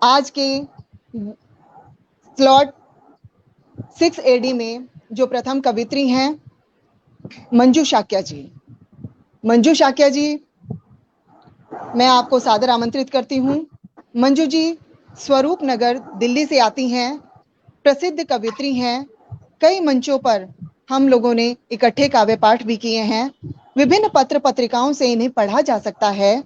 आज के slot 6 AD में जो प्रथम कवित्री हैं मंजू शाक्या जी। मंजू शाक्या जी, मैं आपको सादर आमंत्रित करती हूँ। मंजू जी स्वरूप नगर दिल्ली से आती हैं, प्रसिद्ध कवित्री हैं। कई मंचों पर हम लोगों ने इकट्ठे काव्य पाठ भी किए हैं। विभिन्न पत्र पत्रिकाओं से इन्हें पढ़ा जा सकता है।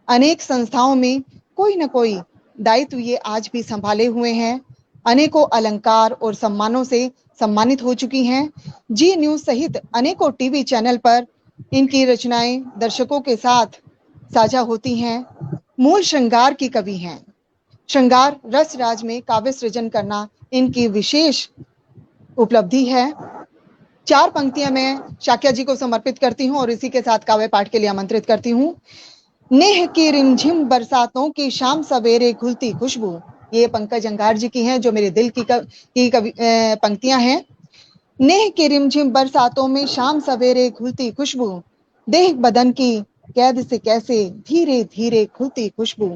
अनेक संस्थाओं में कोई न कोई दायित्व ये आज भी संभाले हुए हैं। अनेकों अलंकार और सम्मानों से सम्मानित हो चुकी हैं। जी न्यूज सहित अनेकों टीवी चैनल पर इनकी रचनाएं दर्शकों के साथ साझा होती हैं। मूल श्रृंगार की कवि हैं। श्रृंगार रस राज में काव्य सृजन करना इनकी विशेष उपलब्धि है। 4 पंक्तियां मैं शाक्या जी को समर्पित करती हूं और इसी के साथ काव्य पाठ के लिए आमंत्रित करती हूं। नेह की रिमझिम बरसातों की शाम सवेरे घुलती खुशबू, ये पंकज अंगार जी की हैं, जो मेरे दिल की पंक्तियां हैं। नेह की रिमझिम बरसातों में शाम सवेरे घुलती खुशबू, देह बदन की कैद से कैसे धीरे धीरे खुलती खुशबू,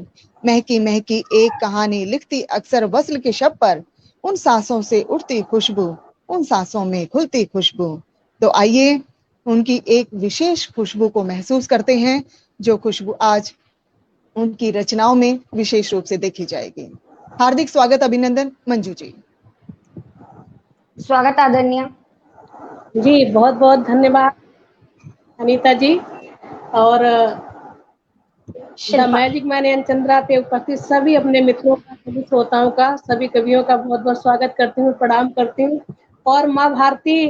महकी महकी एक कहानी लिखती अक्सर वस्ल के शब पर, उन सांसों से उठती खुशबू, उन सांसों में खुलती खुशबू। तो आइए उनकी एक विशेष खुशबू को महसूस करते हैं, जो खुशबू आज उनकी रचनाओं में विशेष रूप से देखी जाएगी। हार्दिक स्वागत, अभिनंदन मंजू जी। स्वागत आदरणीय जी। बहुत बहुत धन्यवाद अनीता जी और the magic man N Chandra पे उपस्थित सभी अपने मित्रों का, सभी श्रोताओं का, सभी कवियों का बहुत बहुत स्वागत करती हूँ, प्रणाम करती हूँ। और माँ भारती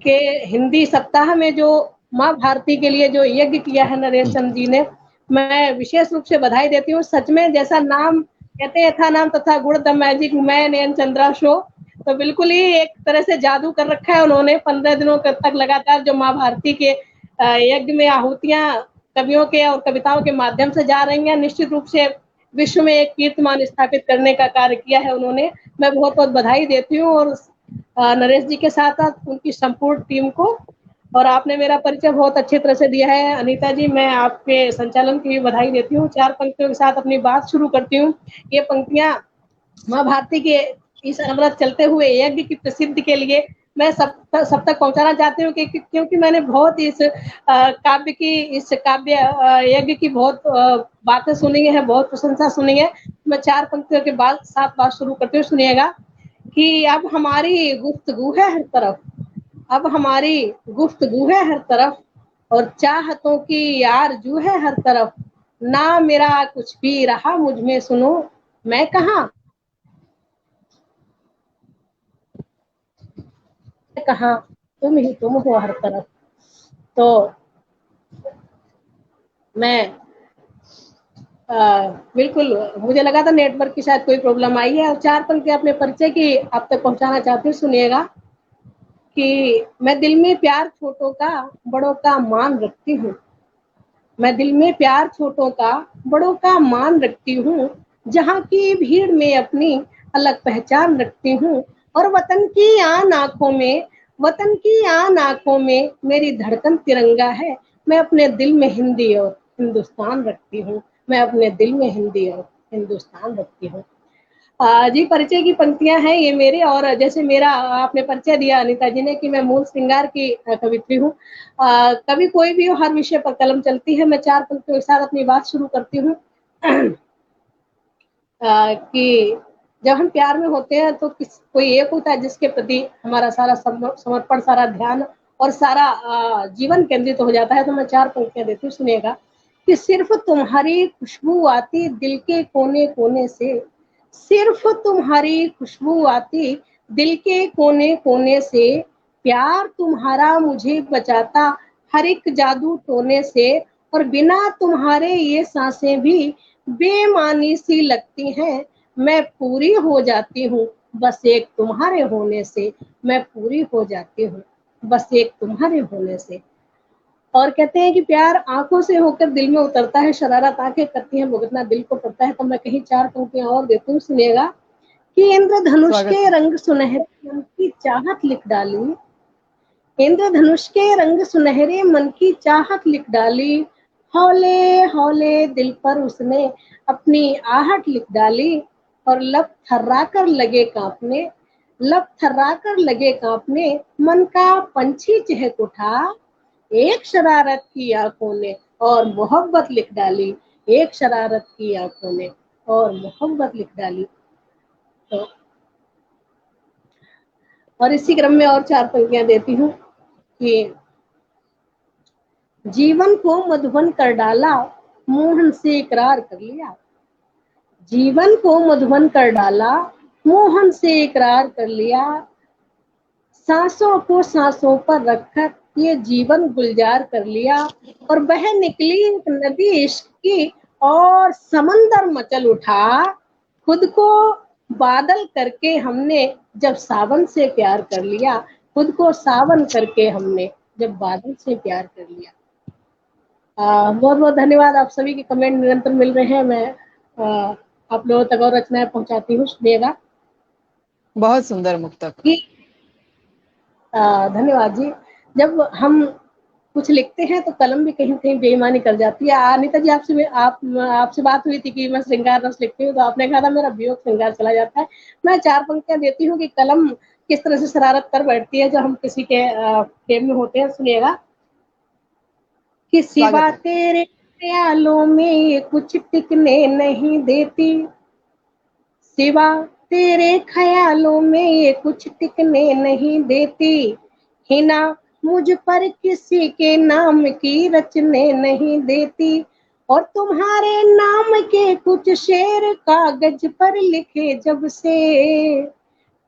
के हिंदी सप्ताह में जो माँ भारती के लिए जो यज्ञ किया है नरेश चंद्र जी ने, मैं विशेष रूप से बधाई देती हूँ। सच में जैसा नाम कहते हैं था नाम तथा गुण the magic man N Chandra show, तो बिल्कुल ही एक तरह से जादू कर रखा है उन्होंने। 15 दिनों तक लगातार जो माँ भारती के यज्ञ में आहुतियां कवियों के और कविताओं के माध्यम से जा रही हैं, निश्चित रूप से विश्व में एक कीर्तिमान स्थापित करने का कार्य किया है उन्होंने। मैं बहुत बहुत बधाई देती हूँ और नरेश जी के साथ साथ उनकी संपूर्ण टीम को। और आपने मेरा परिचय बहुत अच्छी तरह से दिया है अनीता जी, मैं आपके संचालन की भी बधाई देती हूँ। 4 पंक्तियों के साथ अपनी बात शुरू करती हूँ। ये पंक्तियां माँ भारती के इस अनवरत चलते हुए यज्ञ की प्रसिद्धि के लिए मैं सब तक पहुंचाना चाहती हूँ, क्योंकि मैंने बहुत इस काव्य यज्ञ की बहुत बातें सुनी है, बहुत प्रशंसा सुनी है। मैं 4 पंक्तियों के बाद 7 बात शुरू करती हूँ, सुनिएगा कि अब हमारी गुफ्तगू है हर तरफ, अब हमारी गुफ्तगू है हर तरफ, और चाहतों की आरज़ू है हर तरफ, ना मेरा कुछ भी रहा मुझ में सुनो, मैं कहाँ तुम ही तुम हो हर तरफ। तो मैं बिल्कुल, मुझे लगा था नेटवर्क की शायद कोई प्रॉब्लम आई है। और 4 पंक्तियां अपने परिचय की आप तक पहुंचाना चाहती हूँ, सुनिएगा कि मैं दिल में प्यार छोटों का बड़ों का मान रखती हूँ, मैं दिल में प्यार छोटों का बड़ों का मान रखती हूँ, जहाँ की भीड़ में अपनी अलग पहचान रखती हूँ, और वतन की आन आंखों में, वतन की आन आंखों में मेरी धड़कन तिरंगा है, मैं अपने दिल में हिंदी और हिंदुस्तान रखती हूँ, मैं अपने दिल में हिंदी और हिंदुस्तान रखती हूँ। जी, परिचय की पंक्तियां हैं ये मेरे। और जैसे मेरा आपने परिचय दिया अनीता जी ने कि मैं मूल श्रृंगार की कवित्री हूँ। कभी कोई भी हो, हर विषय पर कलम चलती है। मैं 4 पंक्तियों के साथ अपनी बात शुरू करती हूँ कि जब हम प्यार में होते हैं तो कोई एक होता है जिसके प्रति हमारा सारा समर्पण, सारा ध्यान और सारा जीवन केंद्रित हो जाता है। तो मैं 4 पंक्तियां देती हूँ, सुनिएगा कि सिर्फ तुम्हारी खुशबू आती दिल के कोने कोने से, सिर्फ तुम्हारी खुशबू आती दिल के कोने कोने से, प्यार तुम्हारा मुझे बचाता हर एक जादू टोने से, और बिना तुम्हारे ये सांसें भी बेमानी सी लगती हैं, मैं पूरी हो जाती हूँ बस एक तुम्हारे होने से, मैं पूरी हो जाती हूँ बस एक तुम्हारे होने से। और कहते हैं कि प्यार आंखों से होकर दिल में उतरता है, शरारत आंखें करती हैं, भुगतना दिल को पड़ता है। तो मैं कहीं 4 पंक्तियां और देती हूँ, सुनिएगा कि इंद्रधनुष के रंग सुनहरे मन की चाहत लिख डाली, इंद्रधनुष के रंग सुनहरे मन की चाहत लिख डाली, हौले हौले दिल पर उसने अपनी आहट लिख डाली, और लब थर्राकर लगे कांपने, लब थर्राकर लगे कांपने, मन का पंछी चहक उठा, एक शरारत की आंखों ने और मोहब्बत लिख डाली, एक शरारत की आंखों ने और मोहब्बत लिख डाली। तो और इसी क्रम में और 4 पंक्तियां देती हूँ कि जीवन को मधुबन कर डाला, मोहन से इकरार कर लिया, जीवन को मधुबन कर डाला, मोहन से इकरार कर लिया, सांसों को सांसों पर रखकर ये जीवन गुलजार कर लिया, और बह निकली एक नदी इश्क की और समंदर मचल उठा, खुद को बादल करके हमने जब सावन से प्यार कर लिया, खुद को सावन करके हमने जब बादल से प्यार कर लिया। बहुत बहुत धन्यवाद। आप सभी के कमेंट निरंतर मिल रहे हैं, मैं आप लोगों तक और रचनाएं पहुंचाती हूँ, सुनिएगा। बहुत सुंदर मुक्तक। धन्यवाद जी। जब हम कुछ लिखते हैं तो कलम भी कहीं कहीं बेईमानी कर जाती है। अनीता जी, आपसे बात हुई थी कि मैं श्रृंगार रस लिखती हूँ, तो आपने कहा था मेरा वियोग श्रृंगार चला जाता है। मैं 4 पंक्तियां देती हूँ कि कलम किस तरह से शरारत कर बैठती है जब हम किसी के प्रेम में होते हैं। सुनिएगा कि सिवा तेरे ख्यालों में ये कुछ टिकने नहीं देती, सिवा तेरे ख्यालों में ये कुछ टिकने नहीं देती, हिना मुझ पर किसी के नाम की रचने नहीं देती, और तुम्हारे नाम के कुछ शेर कागज पर लिखे जब से,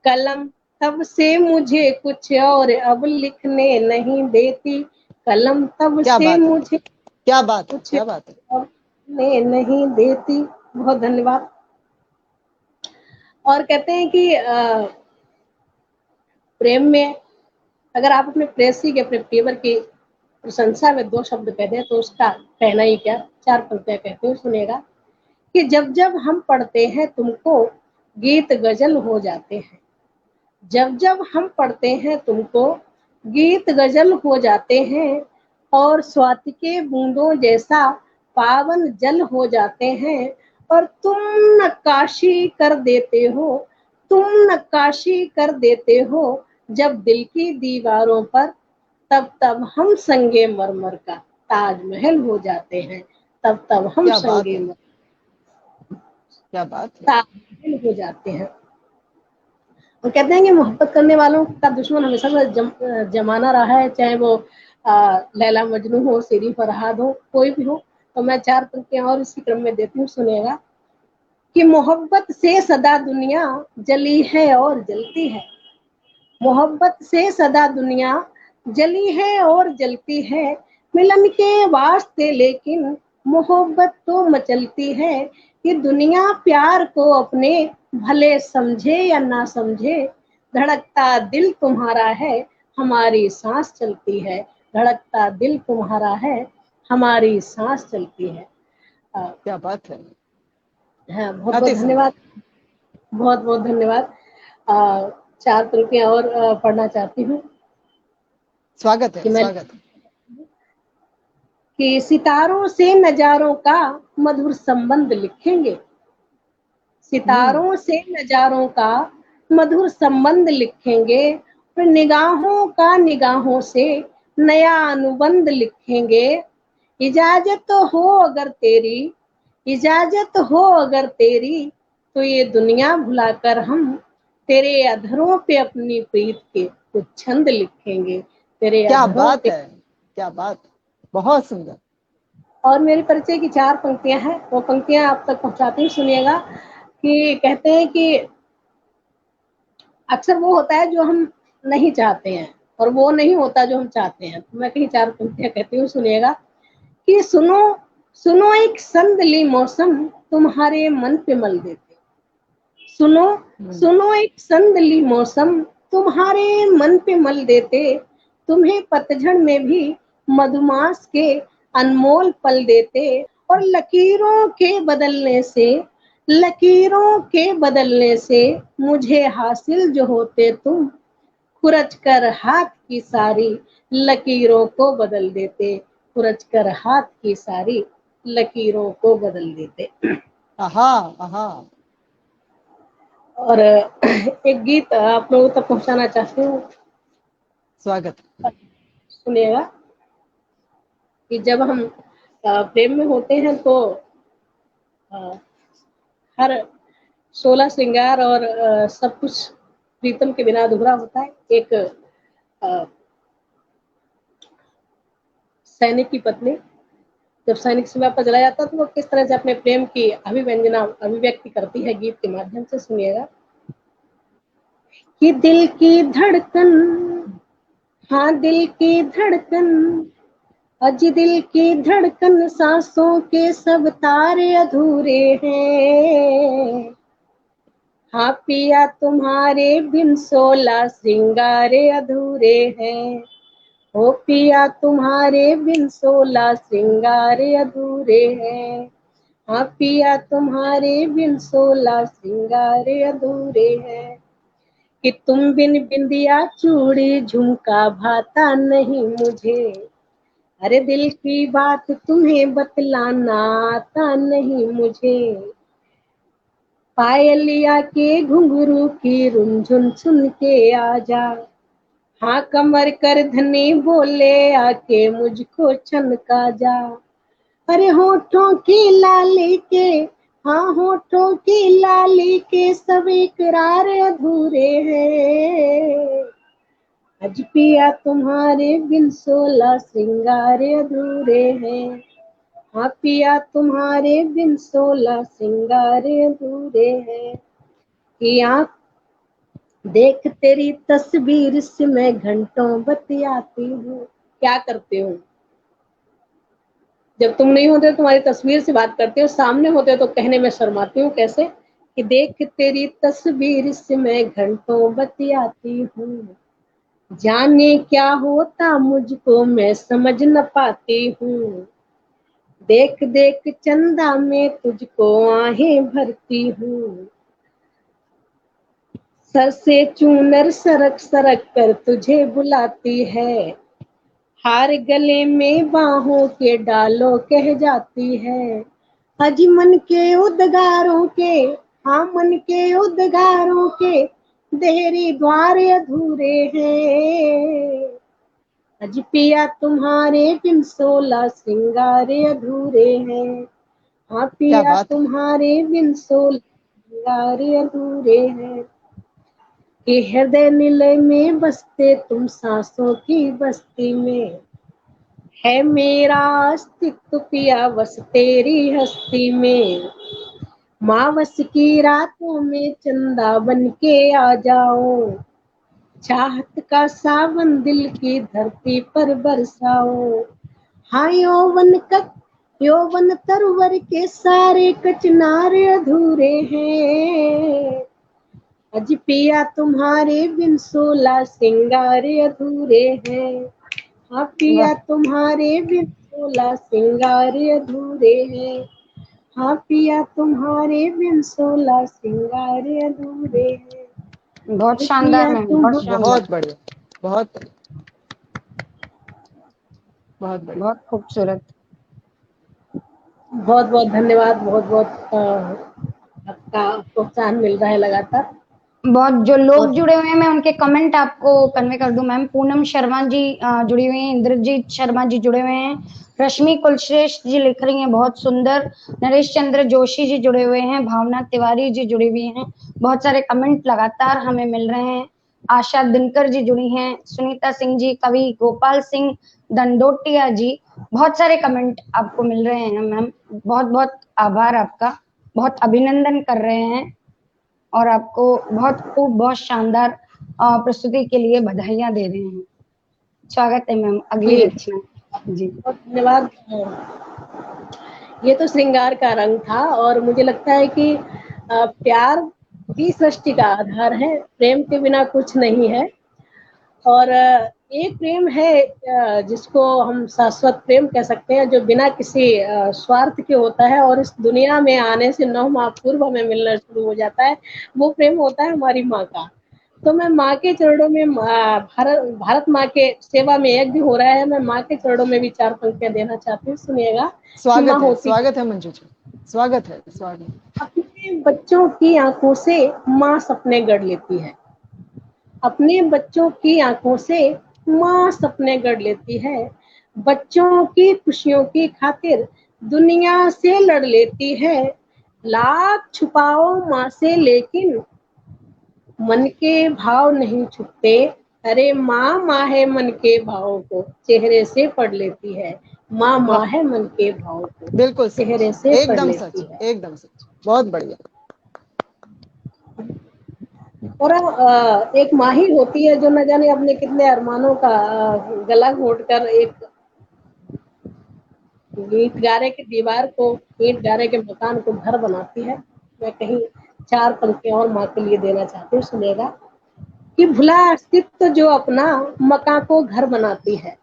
कलम तब से मुझे कुछ और अब लिखने नहीं देती, कलम तब से मुझे क्या बात है, कुछ अब लिखने नहीं देती। बहुत धन्यवाद। और कहते हैं कि प्रेम में अगर आप अपने प्रेयसी के, अपने प्रियवर की प्रशंसा में 2 शब्द कह दें तो उसका कहना ही क्या। 4 पंक्तियां कहते हैं, सुनिएगा कि जब जब हम पढ़ते हैं तुमको गीत गजल हो जाते हैं, जब जब हम पढ़ते हैं तुमको गीत गजल हो जाते हैं, और स्वाति के बूंदों जैसा पावन जल हो जाते हैं, और तुम नक्काशी कर देते हो, तुम नक्काशी कर देते हो जब दिल की दीवारों पर, तब तब हम संगे मरमर का ताजमहल हो जाते हैं, तब तब हम संगे क्या बात है, ताजमहल हो जाते हैं। और कहते हैं कि मोहब्बत करने वालों का दुश्मन हमेशा जमाना रहा है, चाहे वो लैला मजनू हो, सीरी फरहाद हो, कोई भी हो। तो मैं 4 पंक्तियां और इसी क्रम में देती हूँ, सुनिएगा कि मोहब्बत से सदा दुनिया जली है और जलती है, मोहब्बत से सदा दुनिया जली है और जलती है, मिलन के वास्ते लेकिन मोहब्बत तो मचलती है, कि दुनिया प्यार को अपने भले समझे या ना समझे, धड़कता दिल तुम्हारा है हमारी सांस चलती है, धड़कता दिल तुम्हारा है हमारी सांस चलती है। क्या बात है। हाँ, बहुत बहुत धन्यवाद, बहुत बहुत धन्यवाद। 4 पंक्तियां और पढ़ना चाहती हूँ। स्वागत है, स्वागत है। कि सितारों से नजारों का मधुर संबंध लिखेंगे, सितारों से नजारों का मधुर संबंध लिखेंगे, और निगाहों का निगाहों से नया अनुबंध लिखेंगे, इजाजत हो अगर तेरी, इजाजत हो अगर तेरी, तो ये दुनिया भुलाकर हम तेरे अधरों पे अपनी प्रीत के कुछ छंद लिखेंगे, तेरे अधरों पे। क्या बात, बहुत सुंदर। और मेरे परिचय की 4 पंक्तियां हैं, वो पंक्तियां आप तक पहुंचाती हूँ, सुनिएगा कि कहते हैं कि अक्सर वो होता है जो हम नहीं चाहते हैं और वो नहीं होता जो हम चाहते हैं। तो मैं कहीं 4 पंक्तियां कहती हूँ, सुनिएगा कि सुनो सुनो एक संदली मौसम तुम्हारे मन पे मल देते, सुनो सुनो एक संदली मौसम तुम्हारे मन पे मल देते, तुम्हें पतझड़ में भी मधुमास के अनमोल पल देते, और लकीरों के बदलने से, लकीरों के बदलने से मुझे हासिल जो होते तुम, खुरच कर हाथ की सारी लकीरों को बदल देते, खुरच कर हाथ की सारी लकीरों को बदल देते। आहा आहा। और एक गीत आप लोगों तक पहुंचाना चाहती हूँ, स्वागत। सुनिएगा। कि जब हम प्रेम में होते हैं तो हर 16 श्रृंगार और सब कुछ प्रीतम के बिना अधूरा होता है। एक सैनिक की पत्नी जब सैनिक सेवा पर चला जाता है तो वो किस तरह से अपने प्रेम की अभिव्यक्ति करती है गीत के माध्यम से, सुनिएगा। कि दिल की धड़कन, हाँ दिल की धड़कन, अजी दिल की धड़कन, सांसों के सब तारे अधूरे हैं। हाँ पिया तुम्हारे बिन 16 श्रृंगारे अधूरे हैं। ओ पिया तुम्हारे बिन 16 श्रृंगारे अधूरे हैं। हाँ पिया तुम्हारे बिन 16 श्रृंगारे अधूरे हैं। कि तुम बिन बिंदिया चूड़ी झुमका भाता नहीं मुझे, अरे दिल की बात तुम्हें बतलाना आता नहीं मुझे। पायलिया के घुंघरू की रुनझुन सुन के आजा, हाँ कमर कर धनी बोले आके मुझको छनका जा। अरे होठों की लाली के, हाँ होठों की लाली के सब इकरार अधूरे हैं। अज पिया तुम्हारे बिन 16 श्रृंगारे अधूरे हैं। हाँ पिया तुम्हारे बिन 16 श्रृंगारे अधूरे हैं। कि आँख देख तेरी तस्वीर से मैं घंटों बतियाती हूँ। क्या करते हो जब तुम नहीं होते, तुम्हारी तस्वीर से बात करते हो, सामने होते तो कहने में शर्माती हूँ। कैसे? कि देख तेरी तस्वीर से मैं घंटों बतियाती हूँ, जाने क्या होता मुझको मैं समझ न पाती हूँ। देख देख चंदा में तुझको आहें भरती हूँ, सर से चूनर सरक सरक कर तुझे बुलाती है। हार गले में बाहों के डालो कह जाती है। अज मन के उद्गारों के, हाँ मन के उद्गारों के देहरी द्वार अधूरे हैं। अज पिया तुम्हारे बिन 16 श्रृंगारे अधूरे हैं। हाँ क्या पिया बात है। तुम्हारे बिन 16 श्रृंगारे अधूरे हैं। कि हृदय निलय में बसते तुम सांसों की बस्ती में, है मेरा अस्तित्व पिया बस तेरी हस्ती में। मावस की रातों में चंदा बन के आ जाओ, चाहत का सावन दिल की धरती पर बरसाओ। हाँ यौवन तरवर के सारे कचनारे अधूरे हैं। अज पिया तुम्हारे बिन 16 श्रृंगारे अधूरे हैं। हाँ पिया तुम्हारे बिन 16 श्रृंगारे अधूरे हैं। हाँ पिया तुम्हारे बिन 16 श्रृंगारे अधूरे हैं। बहुत शानदार मैम, बहुत शानदार, बहुत बढ़िया, बहुत बहुत बढ़िया, बहुत खूबसूरत। बहुत बहुत धन्यवाद। बहुत बहुत आपका प्रोत्साहन मिल रहा है लगातार। बहुत जो लोग जुड़े हुए हैं मैं उनके कमेंट आपको कन्वे कर दूं मैम। पूनम शर्मा जी जुड़ी हुई हैं, इंद्रजीत शर्मा जी जुड़े हुए हैं, रश्मि कुलश्रेष्ठ जी लिख रही हैं बहुत सुंदर, नरेश चंद्र जोशी जी जुड़े हुए हैं, भावना तिवारी जी जुड़ी हुई हैं। बहुत सारे कमेंट लगातार हमें मिल रहे हैं। आशा दिनकर जी जुड़ी हैं, सुनीता सिंह जी, कवि गोपाल सिंह दंडोटिया जी, बहुत सारे कमेंट आपको मिल रहे हैं मैम। बहुत बहुत आभार आपका, बहुत अभिनंदन कर रहे हैं और आपको बहुत खूब बहुत शानदार प्रस्तुति के लिए बधाइयां दे रहे हैं। स्वागत है मैम अगली रचना जी। बहुत धन्यवाद। ये तो श्रृंगार का रंग था और मुझे लगता है कि प्यार ही सृष्टि का आधार है, प्रेम के बिना कुछ नहीं है। और एक प्रेम है जिसको हम शाश्वत प्रेम कह सकते हैं, जो बिना किसी स्वार्थ के होता है और इस दुनिया में आने से 9 माह पूर्व हमें मिलना शुरू हो जाता है। वो प्रेम होता है हमारी माँ का। तो मैं माँ के चरणों में भारत माँ के सेवा में यज्ञ हो रहा है, मैं माँ के चरणों में भी 4 पंक्तियां देना चाहती हूँ, सुनिएगा। स्वागत है मंजू जी, स्वागत है, स्वागत। अपने बच्चों की आंखों से माँ सपने गढ़ लेती है, अपने बच्चों की आंखों से माँ सपने गढ़ लेती है, बच्चों की खुशियों की खातिर दुनिया से लड़ लेती है। लाख छुपाओ माँ से लेकिन मन के भाव नहीं छुपते, अरे माँ माँ है मन के भावों को चेहरे से पढ़ लेती है, माँ माँ है मन के भाव को बिल्कुल चेहरे सच, से पढ़ एकदम लेती सच, है। एकदम सच, बहुत बढ़िया। और एक माँ ही होती है जो न जाने अपने कितने अरमानों का गला घोट कर एक ईंट गारे की दीवार को, ईंट गारे के मकान को घर बनाती है। मैं कहीं 4 पंक्तियां और माँ के लिए देना चाहती हूँ, सुनेगा। कि भुला अस्तित्व जो अपना मकान को घर बनाती है,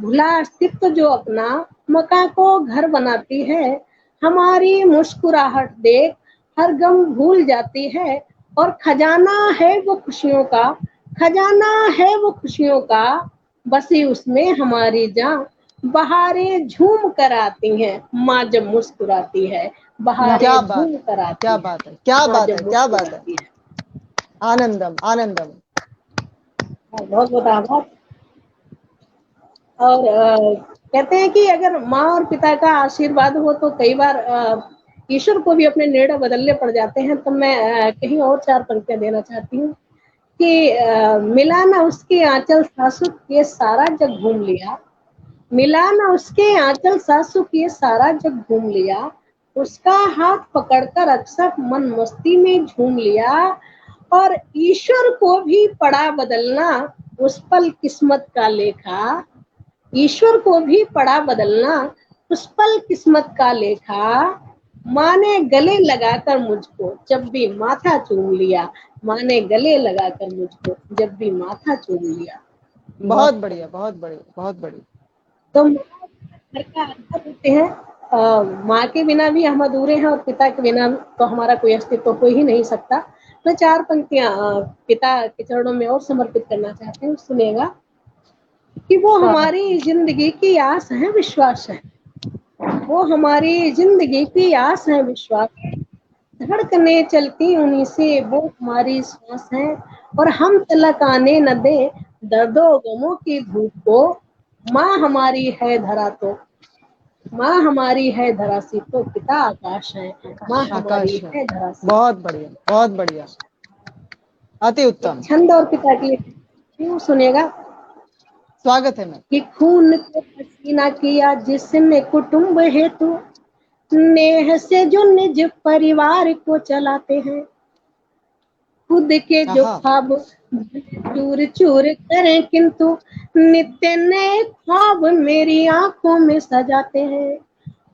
भुला अस्तित्व जो अपना मकान को घर बनाती है, हमारी मुस्कुराहट देख हर गम भूल जाती है, और खजाना है वो खुशियों का, खजाना है वो खुशियों का, बसी उसमें हमारी जान, बहारें झूम कर आती हैं माँ जब मुस्कुराती है, बहारें झूम कर आती क्या है बात है, क्या माँ बात है, जब क्या बात है, मुस्कुराती है। आनंदम, आनंदम। बहुत बहुत आभार। और कहते हैं कि अगर माँ और पिता का आशीर्वाद हो तो कई बार ईश्वर को भी अपने निर्णय बदलने पड़ जाते हैं। तो मैं कहीं और 4 पंक्तियां देना चाहती हूँ कि मिला ना उसके आंचल सासुक ये सारा जग घूम लिया, मिला ना उसके आंचल सासुक ये सारा जग घूम लिया, उसका हाथ पकड़कर अक्सर मन मस्ती में झूम लिया, और ईश्वर को भी पड़ा बदलना उस पल किस्मत का लेखा, ईश्वर को भी पड़ा बदलना उस पल किस्मत का लेखा, माँ ने गले लगाकर मुझको जब भी माथा चूम लिया, माँ ने गले लगाकर मुझको जब भी माथा चूम लिया। बहुत बढ़िया, बहुत बढ़िया, बहुत बढ़िया। तो घर का आधार होते हैं, माँ के बिना भी हम अधूरे हैं और पिता के बिना तो हमारा कोई अस्तित्व हो ही नहीं सकता। मैं 4 पंक्तियां पिता के चरणों में और समर्पित करना चाहती हूँ, सुनेगा। कि वो हमारी जिंदगी की आस है, विश्वास है, वो हमारी जिंदगी की आस है, विश्वास है, धड़कने चलती उन्हीं से वो हमारी सांस है, और हम तलक आने न दे दर्दों गमों की धूप को, माँ हमारी है धरा तो, माँ हमारी है धरा सी तो पिता आकाश है, माँ हमारी है धरा सी। बहुत बढ़िया, बहुत बढ़िया, अति उत्तम। छंद और पिता के लिए सुनेगा। स्वागत है मैं। कि खून को पसीना किया जिसने कुटुंब हेतु, नेह से जो निज परिवार को चलाते हैं, खुद के जो ख्वाब चूर चूर करें किंतु नित्य नए ख्वाब मेरी आंखों में सजाते हैं,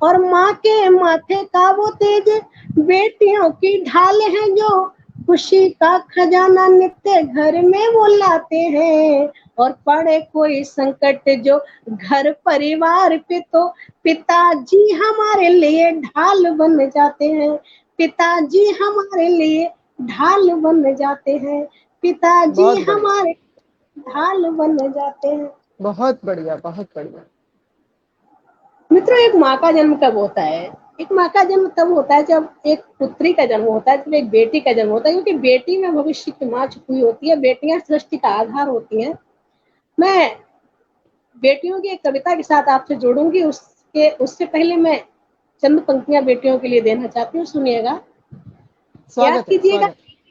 और माँ के माथे का वो तेज बेटियों की ढाल है जो खुशी का खजाना नित्य घर में वो लाते हैं, और पड़े कोई संकट जो घर परिवार पे तो पिताजी हमारे लिए ढाल बन जाते हैं, पिताजी हमारे लिए ढाल बन जाते हैं, पिताजी हमारे ढाल बन जाते हैं। बहुत बढ़िया, बहुत बढ़िया। मित्रों, एक माँ का जन्म कब होता है? एक माँ का जन्म तब होता है जब एक पुत्री का जन्म होता है, जब एक बेटी का जन्म होता है, क्योंकि बेटी में भविष्य की माँ छुपी होती है, बेटियां सृष्टि का आधार होती हैं। मैं बेटियों की एक कविता के साथ आपसे जोड़ूंगी, उससे पहले मैं चंद पंक्तियां बेटियों के लिए देना चाहती हूँ, सुनिएगा। याद कीजिएगा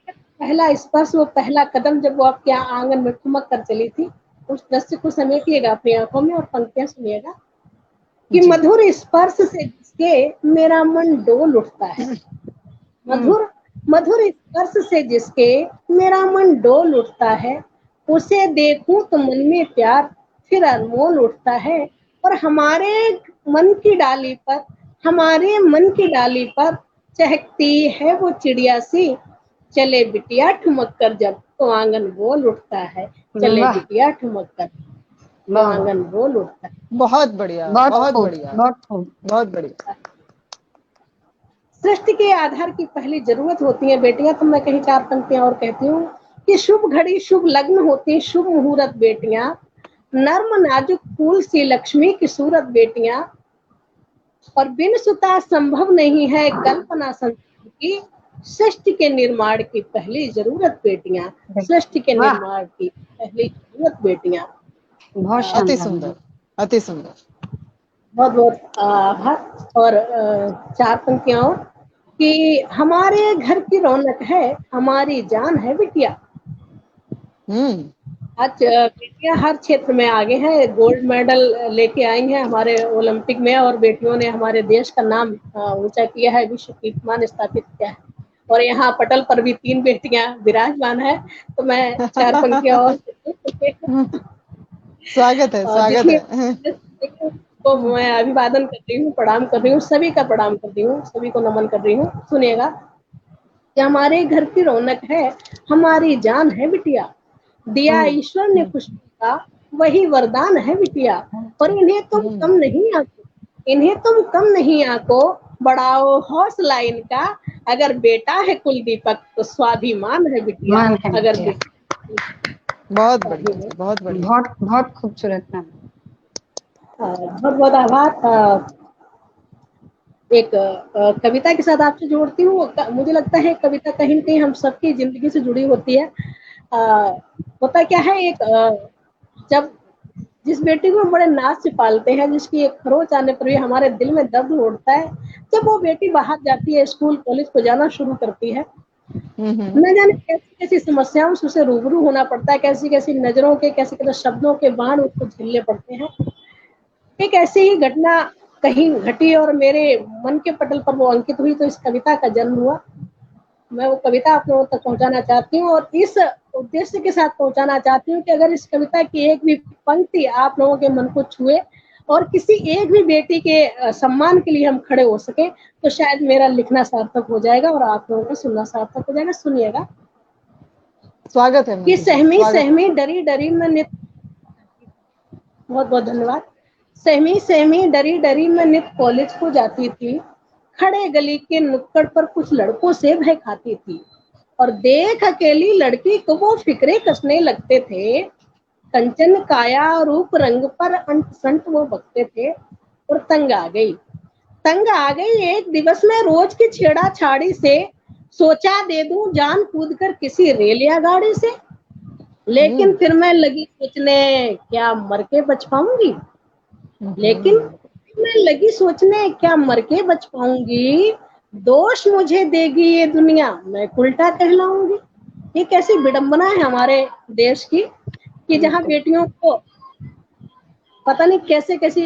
पहला स्पर्श, वो पहला कदम जब वो आपके आंगन में ठुमक कर चली थी, उस दृश्य को समेटिएगा अपनी आंखों में और पंक्तियां सुनिएगा। कि मधुर स्पर्श से जिसके मेरा मन डोल उठता है, मधुर मधुर स्पर्श से जिसके मेरा मन डोल उठता है, उसे देखूं तो मन में प्यार फिर अनमोल उठता है, और हमारे मन की डाली पर, हमारे मन की डाली पर चहकती है वो चिड़िया सी, चले बिटिया ठुमक कर जब तो आंगन बोल उठता है, चले बिटिया ठुमक कर तो आंगन बोल उठता है। बहुत बढ़िया, बहुत बढ़िया, बहुत बढ़िया। सृष्टि के आधार की पहली जरूरत होती है बेटियां। तो मैं कहीं 4 पंक्तियां और कहती हूँ कि शुभ घड़ी शुभ लग्न होती शुभ मुहूर्त बेटियां, नर्म नाजुक फूल सी लक्ष्मी की सूरत बेटियां, और बिन सुता संभव नहीं है कल्पना संसार की, सृष्टि के निर्माण की पहली जरूरत बेटियां, सृष्टि के वाह। निर्माण की पहली जरूरत बेटियां। बहुत अति शानदार। सुंदर, अति सुंदर। बहुत बहुत आभार। और चार पंक्तियां और कि हमारे घर की रौनक है, हमारी जान है बिटिया। आज बेटियां हर क्षेत्र में आगे हैं, गोल्ड मेडल लेके आई हैं हमारे ओलंपिक में, और बेटियों ने हमारे देश का नाम ऊंचा किया है, विश्व कीर्तिमान स्थापित किया है। और यहाँ पटल पर भी 3 बेटियां विराजमान है। तो मैं 4 पंक्तियां और स्वागत है, स्वागत है। तो मैं अभिवादन कर रही हूँ, प्रणाम कर रही हूँ, सभी का प्रणाम कर रही हूँ, सभी को नमन कर रही हूँ। सुनिएगा कि हमारे घर की रौनक है, हमारी जान है बिटिया, दिया ईश्वर ने खुशबू का वही वरदान है बिटिया, और इन्हें तुम कम नहीं आंको, इन्हें तुम कम नहीं आंको, बढ़ाओ हौसला इनका, अगर बेटा है कुल दीपक तो स्वाभिमान है बिटिया, मान है अगर बिटिया। बहुत बढ़िया, बहुत बढ़िया। बहुत बहुत खूबसूरत मैम। बहुत बहुत आभार। एक कविता के साथ आपसे जोड़ती हूँ। मुझे लगता है कविता कहीं न कहीं हम सबकी जिंदगी से जुड़ी होती है। होता क्या है, एक जब जिस बेटी को हम बड़े नाज से पालते हैं, जिसकी एक खरोच आने पर भी हमारे दिल में दर्द उठता है, जब वो बेटी बाहर जाती है, स्कूल कॉलेज को जाना शुरू करती है, न जाने कैसी कैसी समस्याओं से उसे रूबरू होना पड़ता है, कैसी कैसी नजरों के, कैसे कैसे शब्दों के बाण उसको झेलने पड़ते हैं। एक ऐसी ही घटना कहीं घटी और मेरे मन के पटल पर वो अंकित हुई, तो इस कविता का जन्म हुआ। मैं वो कविता आप लोगों तक पहुंचाना चाहती हूँ, और इस उद्देश्य के साथ पहुंचाना चाहती हूँ कि अगर इस कविता की एक भी पंक्ति आप लोगों के मन को छुए और किसी एक भी बेटी के सम्मान के लिए हम खड़े हो सके, तो शायद मेरा लिखना सार्थक हो जाएगा और आप लोगों का सुनना सार्थक हो जाएगा। सुनिएगा। स्वागत है कि सहमी सहमी डरी डरी मैं नित, बहुत बहुत धन्यवाद। सहमी सहमी डरी डरी मैं नित कॉलेज को जाती थी, खड़े गली के नुक्कड़ पर कुछ लड़कों से भय खाती थी, और देख अकेली लड़की को वो फिक्रे कसने लगते थे, कंचन काया रूप रंग पर अंट संट वो बकते थे, और तंग आ गई एक दिवस में रोज की छेड़ा छाड़ी से, सोचा दे दूं जान कूद कर किसी रेल या गाड़ी से, लेकिन फिर मैं लगी सोचने क्या मर के बच पाऊंगी, लेकिन मैं लगी सोचने क्या मर के बच पाऊंगी, दोष मुझे देगी ये दुनिया मैं उल्टा कहलाऊंगी। ये कैसी विडंबना है हमारे देश की कि जहाँ बेटियों को पता नहीं कैसे कैसी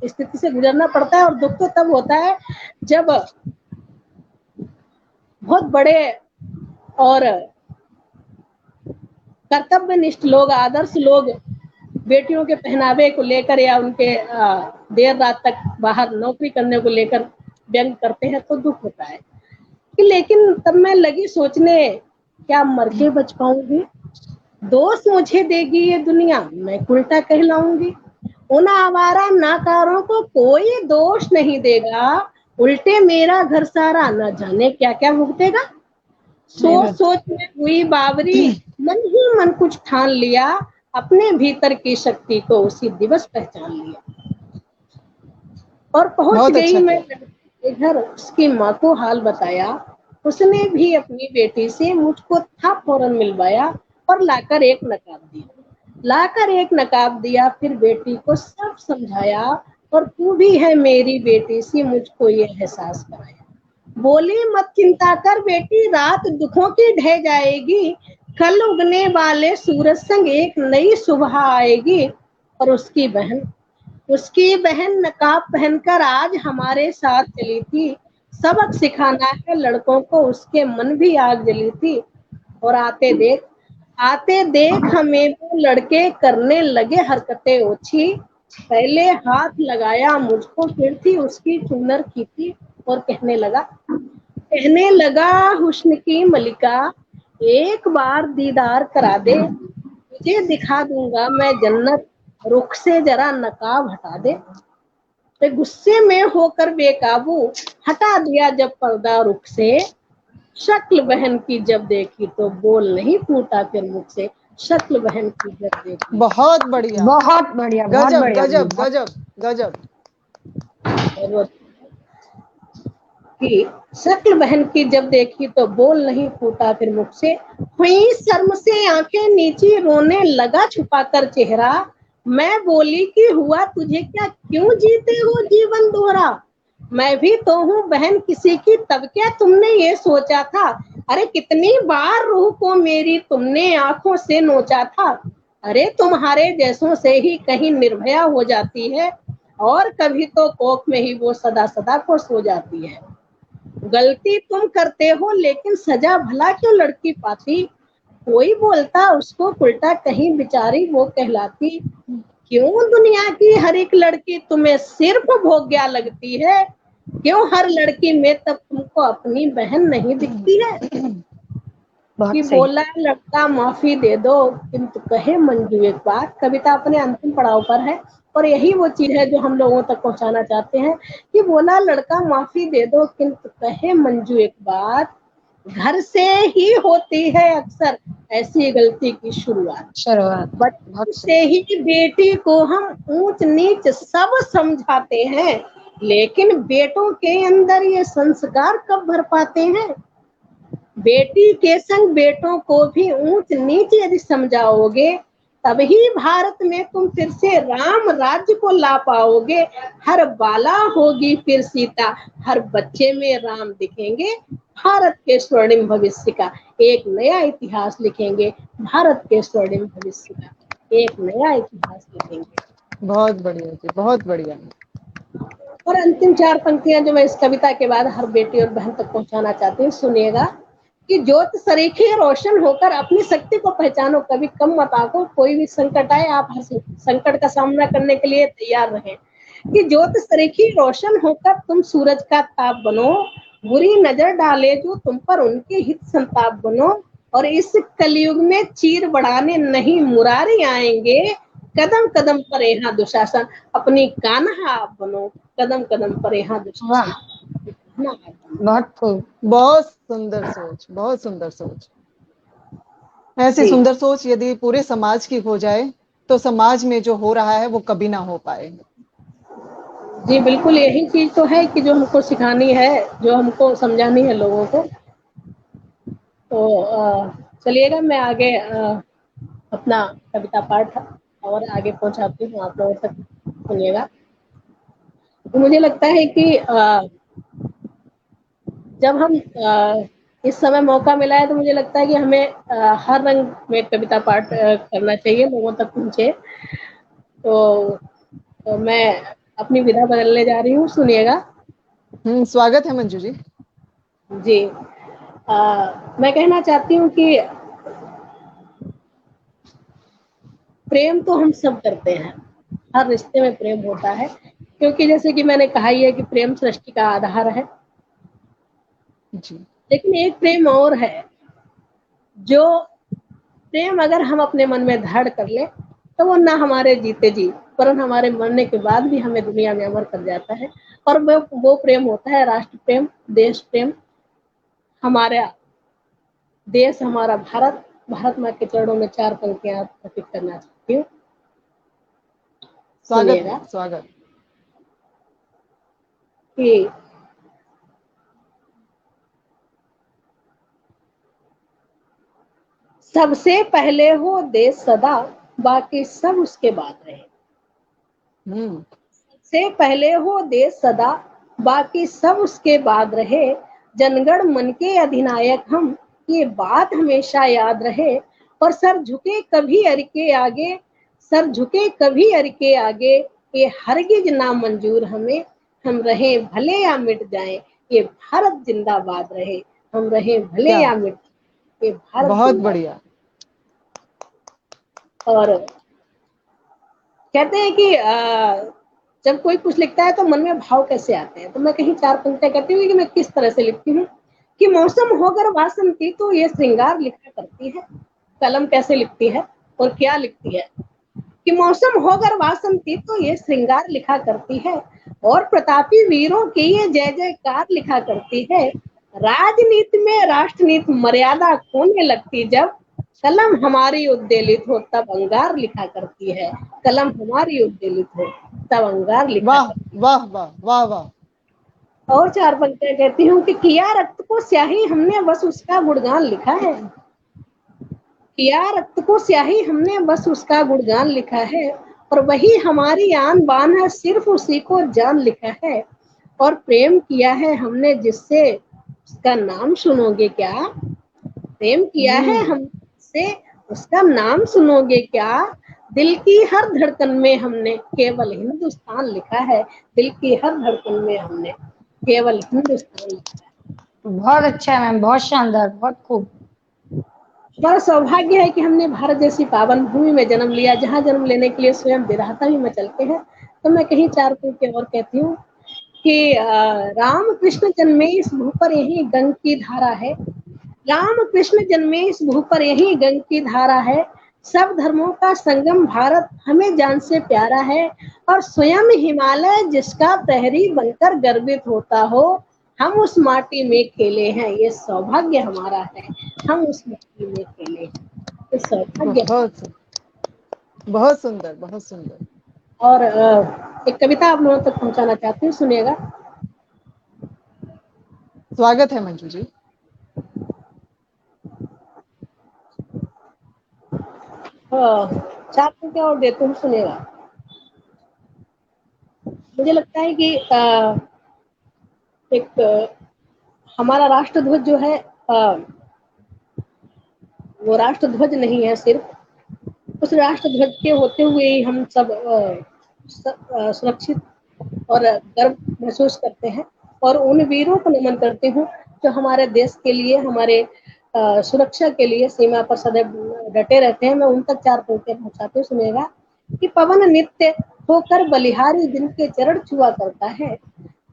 स्थिति से गुजरना पड़ता है, और दुख तो तब होता है जब बहुत बड़े और कर्तव्यनिष्ठ लोग, आदर्श लोग बेटियों के पहनावे को लेकर या उनके देर रात तक बाहर नौकरी करने को लेकर व्यंग करते हैं, तो दुख होता है कि लेकिन तब मैं लगी सोचने क्या मर के बच पाऊंगी, दोष मुझे देगी ये दुनिया मैं उल्टा कहलाऊंगी, उन आवारा नाकारों को कोई दोष नहीं देगा, उल्टे मेरा घर सारा न जाने क्या क्या भुगतेगा। सोच सोच में हुई बावरी, मन ही मन कुछ ठान लिया, अपने भीतर की शक्ति को उसी दिवस पहचान लिया, और पहुंच गई मैं इधर, उसकी माँ को हाल बताया, उसने भी अपनी बेटी से मुझको था फौरन मिलवाया, और लाकर एक नकाब दिया, फिर बेटी को सब समझाया, और तू भी है मेरी बेटी सी मुझको ये एहसास कराया, बोली मत चिंता कर बेटी रात दुखों की ढह जाएगी, कल उगने वाले सूरज संग एक नई सुबह आएगी, और उसकी बहन नकाब पहनकर आज हमारे साथ चली थी, सबक सिखाना है लड़कों को उसके मन भी आग जली थी, और आते देख हमें वो लड़के करने लगे हरकतें ओछी, पहले हाथ लगाया मुझको फिर थी उसकी चुनर खींची, और कहने लगा हुस्न की मलिका एक बार दीदार करा दे, तुझे दिखा दूंगा मैं जन्नत, रुख से जरा नकाब हटा दे। तो गुस्से में होकर बेकाबू हटा दिया जब पर्दा रुख से, शक्ल बहन की जब देखी तो बोल नहीं फूटा फिर मुझसे, शक्ल बहन की जब देखी। बहुत बढ़िया, बहुत बढ़िया, बहुत गजब बढ़िया। गजब गजब गजब। और कि शक्ल बहन की जब देखी तो बोल नहीं फूटा फिर मुझसे, हुई शर्म से आंखें नीची रोने लगा छुपाकर चेहरा, मैं बोली कि हुआ तुझे क्या, क्यों जीते हो जीवन दोहरा, मैं भी तो हूँ बहन किसी की, तब क्या तुमने ये सोचा था, अरे कितनी बार रूह को मेरी तुमने आंखों से नोचा था, अरे तुम्हारे जैसों से ही कहीं निर्भया हो जाती है, और कभी तो कोख में ही वो सदा सदा को सो जाती है, गलती तुम करते हो लेकिन सजा भला क्यों लड़की पाती, कोई बोलता उसको उल्टा कहीं बेचारी वो कहलाती, क्यों दुनिया की हर एक लड़की तुम्हें सिर्फ भोग्या लगती है, क्यों हर लड़की में तब तुमको अपनी बहन नहीं दिखती है, कि बहुत सही। बोला लड़का माफी दे दो किंतु कहे मंजू एक बात, कविता अपने अंतिम पड़ाव पर है और यही वो चीज है जो हम लोगों तक पहुंचाना चाहते हैं, कि बोला लड़का माफी दे दो किंतु कहे मंजू एक बात, घर से ही होती है अक्सर ऐसी गलती की शुरुआत, बचपन बहुत से सही। ही बेटी को हम ऊंच नीच सब समझाते हैं, लेकिन बेटों के अंदर ये संस्कार कब भर पाते हैं, बेटी के संग बेटों को भी ऊंच नीच यदि समझाओगे तभी भारत में तुम फिर से राम राज्य को ला पाओगे, हर बाला होगी फिर सीता, हर बच्चे में राम दिखेंगे, भारत के स्वर्णिम भविष्य का एक नया इतिहास लिखेंगे, भारत के स्वर्णिम भविष्य का एक नया इतिहास लिखेंगे। बहुत बढ़िया जी, बहुत बढ़िया। और अंतिम चार पंक्तियां जो मैं इस कविता के बाद हर बेटी और बहन तक पहुंचाना चाहती हूँ, सुनिएगा, कि ज्योत सरीखे रोशन होकर अपनी शक्ति को पहचानो, कभी कम मत आको, कोई भी संकट आए आप हर संकट का सामना करने के लिए तैयार रहें, कि ज्योत सरीखी रोशन होकर तुम सूरज का ताप बनो, बुरी नजर डाले जो तुम पर उनके हित संताप बनो, और इस कलयुग में चीर बढ़ाने नहीं मुरारी आएंगे, कदम कदम पर यहाँ दुशासन, अपनी कान्हा आप बनो, कदम कदम पर यहाँ दुशासन। बहुत खूब। बहुत सुंदर सोच, बहुत सुंदर सोच। ऐसी जी सुंदर सोच यदि पूरे समाज की हो जाए तो समाज में जो हो रहा है वो कभी ना हो पाए। जी बिल्कुल, यही चीज तो है कि जो हमको सिखानी है, जो हमको समझानी है लोगों को। तो चलिएगा, मैं आगे अपना कविता पाठ और आगे पहुंचाती हूँ आप लोगों तक, सुनिएगा। तो मुझे लगता है कि जब हम इस समय मौका मिला है तो मुझे लगता है कि हमें हर रंग में कविता पाठ करना चाहिए, लोगों तक पहुंचे। तो मैं अपनी विधा बदलने जा रही हूँ, सुनिएगा। स्वागत है मंजू जी। जी मैं कहना चाहती हूँ कि प्रेम तो हम सब करते हैं, हर रिश्ते में प्रेम होता है, क्योंकि जैसे कि मैंने कहा ही है कि प्रेम सृष्टि का आधार है। जी। लेकिन एक प्रेम और है, जो प्रेम अगर हम अपने मन में धारण कर ले तो वो ना हमारे जीते जी वरन हमारे मरने के बाद भी हमें दुनिया में अमर कर जाता है, और वो प्रेम होता है राष्ट्र प्रेम, देश प्रेम। हमारा देश, हमारा भारत, भारत माँ के चरणों में चार पंक्तियां अर्पित करना चाहती हूँ, स्वागत सुनिएगा। है, स्वागत। कि सबसे पहले हो देश सदा, बाकी सब उसके बाद रहे। सबसे पहले हो देश सदा, बाकी सब उसके बाद रहे, जनगण मन के अधिनायक हम, ये बात हमेशा याद रहे, और सर झुके कभी अर के आगे, सर झुके कभी अर के आगे, ये हरगिज ना मंजूर हमें, हम रहे भले या मिट जाएं, ये भारत जिंदाबाद रहे, हम रहे भले क्या, या मिट, ये भारत बहुत जिंदाबाद। बढ़िया। और कहते हैं कि जब कोई कुछ लिखता है तो मन में भाव कैसे आते हैं, तो मैं कहीं चार पंक्तियां कहती हूँ कि मैं किस तरह से लिखती हूँ, कि मौसम होकर वासंती तो ये श्रृंगार लिखा करती है। कलम कैसे लिखती है और क्या लिखती है, कि मौसम होकर वासंती तो ये श्रृंगार लिखा करती है, और प्रतापी वीरों के ये जय जयकार लिखा करती है, राजनीति में राष्ट्रनीति मर्यादा खोने लगती जब, कलम हमारी उद्वेलित हो तब अंगार लिखा करती है। कलम हमारी उद्वेलित हो तब अंगार लिखा वाह करती है। वाह वाह वाह वाह। और 4 पंक्तियां कहती हूँ कि किया रक्त को स्याही हमने बस उसका गुणगान लिखा है। किया रक्त को स्याही हमने बस उसका गुणगान लिखा है, और वही हमारी आन बान है, सिर्फ उसी को जान लिखा है। और प्रेम किया है हमने जिससे, उसका नाम सुनोगे क्या? प्रेम किया है हमसे, उसका नाम सुनोगे क्या? दिल की हर धड़कन में हमने केवल हिंदुस्तान लिखा है। दिल की हर धड़कन में हमने केवल हिंदुस्तान लिखा है। बहुत अच्छा है मैम, बहुत शानदार, बहुत खूब। हमारा सौभाग्य है कि हमने भारत जैसी पावन भूमि में जन्म लिया, जहाँ जन्म लेने के लिए स्वयं विधाता भी मचलते हैं। तो मैं कहीं 4 पंक्ति और कहती हूँ कि राम कृष्ण जन्मे इस भू पर यही गंग की धारा है। राम कृष्ण जन्मे इस भू पर यही गंग की धारा है। सब धर्मों का संगम भारत हमें जान से प्यारा है। और स्वयं हिमालय जिसका प्रहरी बनकर गर्वित होता हो, हम उस माटी में खेले हैं, ये सौभाग्य हमारा है। हम उस माटी में खेले हैं, ये सौभाग्य। बहुत सुंदर, बहुत सुंदर। और एक कविता आप लोगों तक पहुंचाना चाहती हूँ, सुनिएगा। स्वागत है मंजू जी। चार पंक्ति और देती हूँ, सुनिएगा। मुझे लगता है कि एक हमारा राष्ट्रध्वज जो है, वो राष्ट्रध्वज नहीं है सिर्फ, उस राष्ट्रध्वज के होते हुए ही हम सब सुरक्षित और गर्व महसूस करते हैं। और उन वीरों को नमन करती हूँ जो हमारे देश के लिए, हमारे सुरक्षा के लिए सीमा पर सदैव डटे रहते हैं। मैं उन तक 4 पंक्तियां पहुंचाती हूँ, सुनिएगा। कि पवन नित्य होकर बलिहारी जिनके चरण छुआ करता है,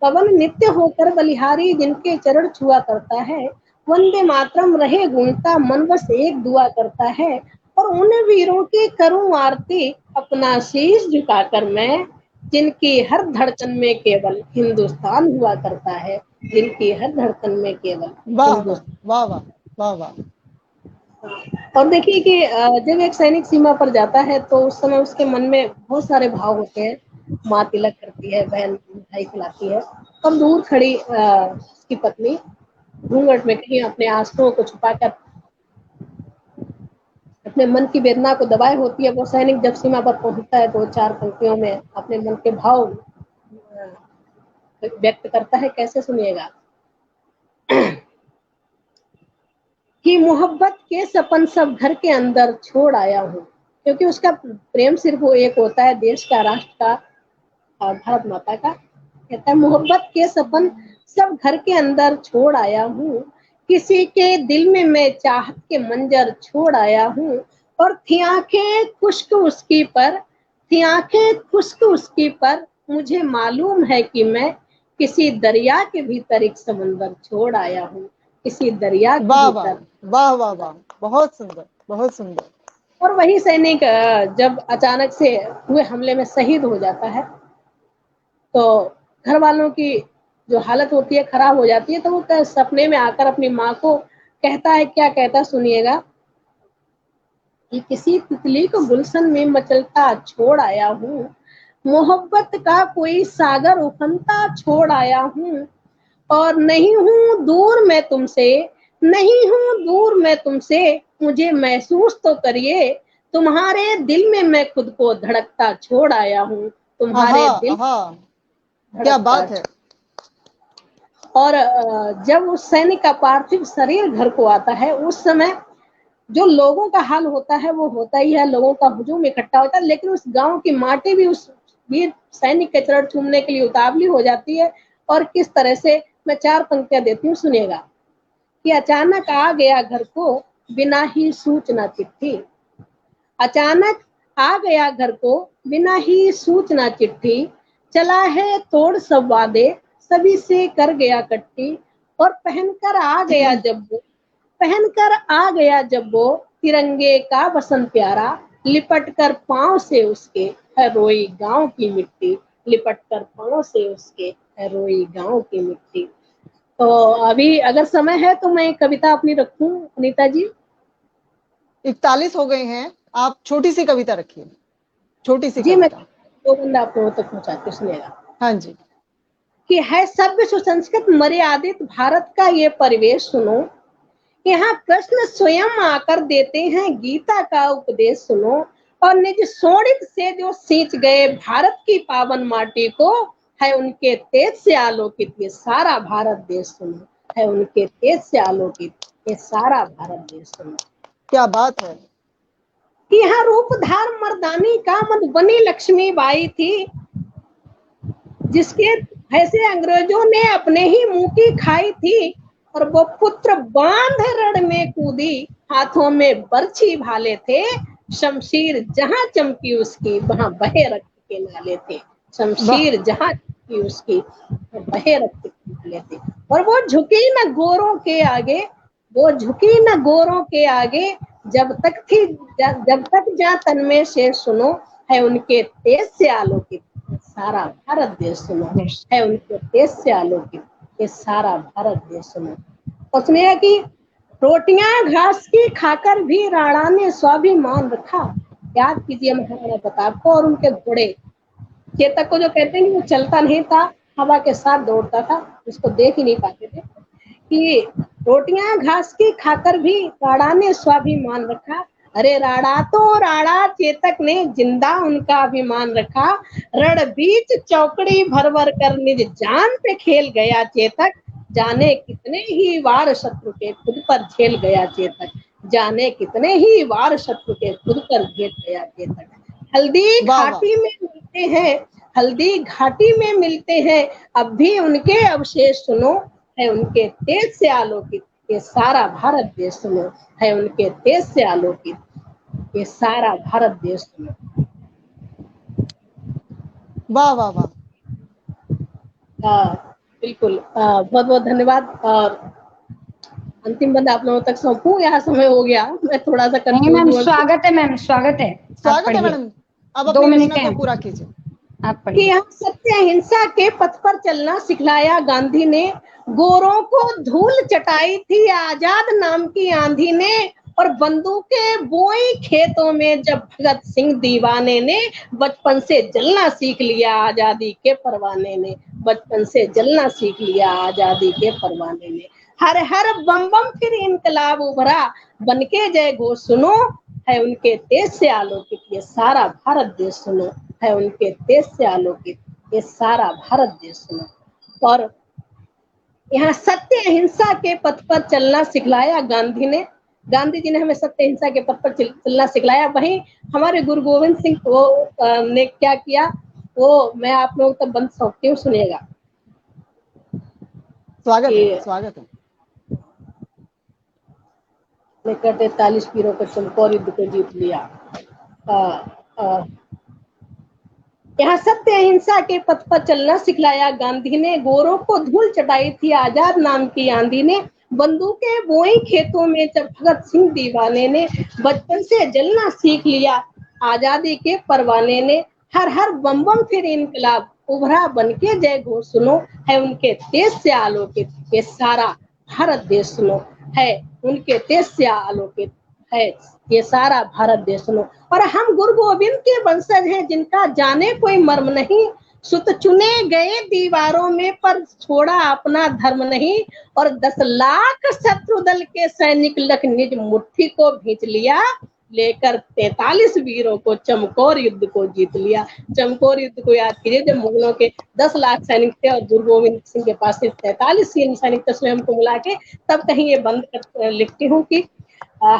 पवन नित्य होकर बलिहारी जिनके चरण छुआ करता है, वंदे मातरम रहे गूंजता मन बस एक दुआ करता है। और उन वीरों की करूं आरती अपना शीश झुकाकर मैं, जिनकी हर धड़कन में केवल हिंदुस्तान हुआ करता है। जिनकी हर धड़कन में केवल वाह वाह हिंदुस्तान। वाह वाह वाह वाह। और देखिए कि जब एक सैनिक सीमा पर जाता है तो उस समय उसके मन में बहुत सारे भाव होते हैं। माँ तिलक करती है, बहन मिठाई खिलाती है, और दूर खड़ी उसकी पत्नी घूंघट में कहीं अपने आंसुओं को छुपाकर अपने मन की वेदना को दबाए होती है। वो सैनिक जब सीमा पर पहुंचता है तो 4 पंक्तियों में अपने मन के भाव व्यक्त करता है। कैसे, सुनिएगा। कि मोहब्बत के सपन सब घर के अंदर छोड़ आया हूँ, क्योंकि उसका प्रेम सिर्फ वो एक होता है, देश का, राष्ट्र का, भारत माता का। कहता है मोहब्बत के सपन सब घर के अंदर छोड़ आया हूँ, किसी के दिल में मैं चाहत के मंजर छोड़ आया हूँ। और थी आंखें खुश्क उसकी पर, थी आंखें खुश्क उसकी पर, मुझे मालूम है कि मैं किसी दरिया के भीतर एक समंदर छोड़ आया हूँ, किसी दरिया के वाह वाह भीतर। वाह वाह वाह, बहुत सुंदर, बहुत सुंदर। और वही सैनिक जब अचानक से हुए हमले में शहीद हो जाता है तो घर वालों की जो हालत होती है खराब हो जाती है। तो वो सपने में आकर अपनी माँ को कहता है, क्या कहता है, सुनिएगा। कि किसी तितली को गुलशन में मचलता छोड़ आया हूँ, मोहब्बत का कोई सागर उफनता छोड़ आया हूँ। और नहीं हूँ दूर मैं तुमसे, नहीं हूँ दूर मैं तुमसे, मुझे महसूस तो करिए, तुम्हारे दिल में मैं खुद को धड़कता छोड़ आया हूँ, आहा तुम्हारे दिल आहा, क्या धड़कता। बात है। और जब उस सैनिक का पार्थिव शरीर घर को आता है, उस समय जो लोगों का हाल होता है वो होता ही है, लोगों का हुजूम इकट्ठा होता है। लेकिन उस गांव की माटी भी उस वीर सैनिक के चरण चूमने के लिए उतावली हो जाती है। और किस तरह से, मैं 4 पंक्तियां देती हूँ, सुनिएगा। कि अचानक आ गया घर को बिना ही सूचना चिट्ठी, अचानक आ गया घर को बिना ही सूचना चिट्ठी, चला है तोड़ सब वादे सभी से कर गया कट्टी। और पहनकर आ गया जब वो, पहनकर आ गया जब वो तिरंगे का बसंत प्यारा, लिपट कर पांव से उसके है रोई गांव की मिट्टी, लिपट कर पांव से उसके है रोई गांव की मिट्टी। तो अभी अगर समय है तो मैं कविता अपनी रखूं अनीता जी? 41 हो गए हैं, आप छोटी सी कविता रखिए, छोटी सी जी मैं कविता। 2 बंद आप लोगों तक पहुंचाती हूँ, सुनिएगा। हाँ जी। कि है सभ्य सुसंस्कृत मर्यादित भारत का ये परिवेश सुनो, यहाँ कृष्ण स्वयं आकर देते हैं गीता का उपदेश सुनो, और निज शोणित से जो सींच गए भारत की पावन माटी को, है उनके तेज से आलोकित ये सारा भारत देश सुनो, है उनके तेज से आलोकित ये सारा भारत देश सुनो। क्या बात है। कि यहाँ रूपधार मर्दानी का मधुबनी लक्ष्मीबाई थी, जिसके ऐसे अंग्रेजों ने अपने ही मुंह की खाई थी, और वो पुत्र बांध रण में कूदी, हाथों में बर्छी भाले थे, शमशीर जहां चमकी उसकी वहां बहे रक्त के नाले थे, शमशीर जहां चमकी उसकी बहे रक्त के नाले थे। और वो झुकी न गोरों के आगे, वो झुकी न गोरों के आगे, जब तक जा तन में से सुनो, है उनके तेज से आलोकित सारा भारत देश सुनो, है उनके तेज से आलोकित ये सारा भारत देश सुनो। उसने कि रोटियां घास की खाकर भी राणा ने स्वाभिमान रखा। याद कीजिए महाराणा प्रताप को और उनके घोड़े चेतक को, जो कहते हैं कि वो चलता नहीं था, हवा के साथ दौड़ता था, उसको देख ही नहीं पाते थे। कि रोटियां घास की खाकर भी राणा ने स्वाभिमान रखा, अरे राणा चेतक ने जिंदा उनका अभिमान रखा, रण बीच चौकड़ी भर भर कर निज जान पे खेल गया चेतक, जाने कितने ही वार शत्रु के खुद पर झेल गया चेतक, जाने कितने ही वार शत्रु के खुद पर झेल गया चेतक। हल्दी घाटी में मिलते हैं, हल्दी घाटी में मिलते हैं अब भी उनके अवशेष सुनो, है उनके तेज से आलोकित ये सारा भारत देश सुनो, है उनके तेज से आलोकित ये सारा भारत देश सुनो। वाह वाह वाह। बिल्कुल, बहुत बहुत धन्यवाद। और अंतिम बंद आप लोगों तक सौंपूं, यहाँ समय हो गया, मैं थोड़ा सा नहीं कंफ्यूज मैम, हूँ। स्वागत है मैम, स्वागत है। स्वागत है मैडम, अब 2 अपनी मिनट रचना है को पूरा कीजिए। आप कि पढ़िए। यहाँ सत्य अहिंसा के पथ पर चलना सिखलाया गांधी ने, गोरों को धूल चटाई थी आजाद नाम की आंधी ने, और बंदूकें बोई खेतों में जब भगत सिंह दीवाने ने, बचपन से जलना सीख लिया आजादी के परवाने ने, बचपन से जलना सीख लिया आजादी के परवाने ने। हर हर बम बम फिर इनकलाब उभरा, बनके जय घोष सुनो, है उनके तेज से आलोकित ये सारा भारत देश सुनो, है उनके तेज से आलोकित ये सारा भारत देश सुनो। और यहाँ सत्य अहिंसा के पथ पर चलना सिखलाया गांधी ने, गांधी जी ने हमें सत्य अहिंसा के पथ पर चलना सिखलाया। वहीं हमारे गुरु गोविंद सिंह ने क्या किया, वो मैं आप लोगों तक बंद सौंपती हूँ, सुनिएगा। स्वागत है, स्वागत है। लेकर 43 पीरों को चमकौर युद्ध को जीत लिया। यहाँ सत्य अहिंसा के पथ पर चलना सिखलाया गांधी ने, गोरों को धूल चटाई थी आजाद नाम की आंधी ने, बंदूकें बोई खेतों में जब भगत सिंह दीवाने ने, बचपन से जलना सीख लिया आजादी के परवाने ने। हर हर बम बम फिर इनकलाब उभरा, बनके जय घोष सुनो, है उनके तेज से आलोकित ये सारा भारत देश सुनो, है उनके तेज से आलोकित है ये सारा भारत देश सुनो। और हम गुरु गोविंद के वंशज हैं जिनका जाने कोई मर्म नहीं, सुत चुने गए दीवारों में पर छोड़ा अपना धर्म नहीं, और 10 लाख शत्रु दल के सैनिक लख निज मुट्ठी को भींच लिया, लेकर 43 वीरों को चमकौर युद्ध को जीत लिया। चमकौर युद्ध को याद कीजिए, जब मुगलों के 10 लाख सैनिक थे और गुरु गोविंद सिंह के पास सिर्फ 43 सैनिक थे स्वयं को मिला के, तब कहीं ये बंद कर लिखती हूँ कि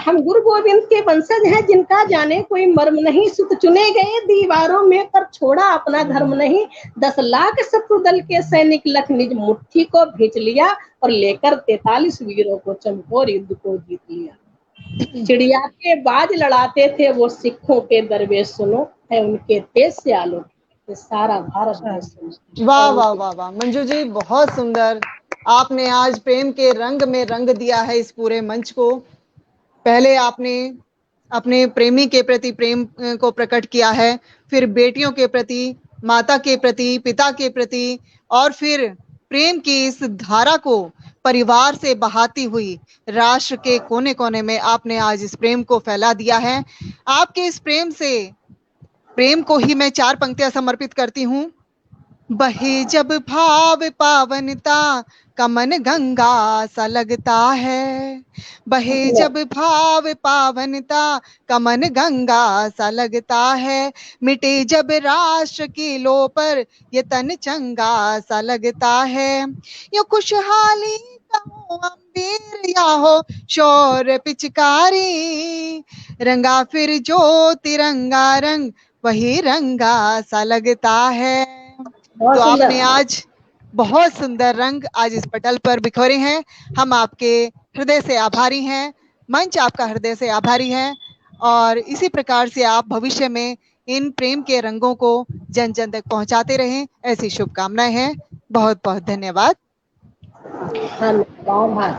हम गुरु गोविंद के वंशज हैं जिनका जाने कोई मर्म नहीं, सुत चुने गए दीवारों में पर छोड़ा अपना धर्म नहीं, 10 लाख शत्रु दल के सैनिक लख निज मुट्ठी को भींच लिया, और लेकर 43 वीरों को चमकौर युद्ध को जीत लिया। चिड़िया के बाज लड़ाते थे वो सिखों के दरवेश सुनो, है उनके तेज से आलोक ये सारा भारत देश सुनो। वाह वाह वाह वाह मंजू जी, बहुत सुंदर। आपने आज प्रेम के रंग में रंग दिया है इस पूरे मंच को। पहले आपने अपने प्रेमी के प्रति प्रेम को प्रकट किया है, फिर बेटियों के प्रति, माता के प्रति, पिता के प्रति, और फिर प्रेम की इस धारा को परिवार से बहाती हुई राष्ट्र के कोने कोने में आपने आज इस प्रेम को फैला दिया है। आपके इस प्रेम को ही मैं 4 पंक्तियां समर्पित करती हूँ। बहे जब भाव पावनता का मन गंगा सा लगता है, बहे जब भाव पावनता का मन गंगा सा लगता है, मिटे जब राष्ट्र की लो पर ये तन चंगा सा लगता है। यो खुशहाली का हो अम्बीर या हो शौर्य पिचकारी, रंगा फिर जो तिरंगा रंग वही रंगा सा लगता है। तो आपने आज बहुत सुंदर रंग आज इस पटल पर बिखरे हैं। हम आपके हृदय से आभारी हैं, मंच आपका हृदय से आभारी है, और इसी प्रकार से आप भविष्य में इन प्रेम के रंगों को जन जन तक पहुंचाते रहें, ऐसी शुभकामनाएं हैं। बहुत बहुत धन्यवाद। धन्यवाद।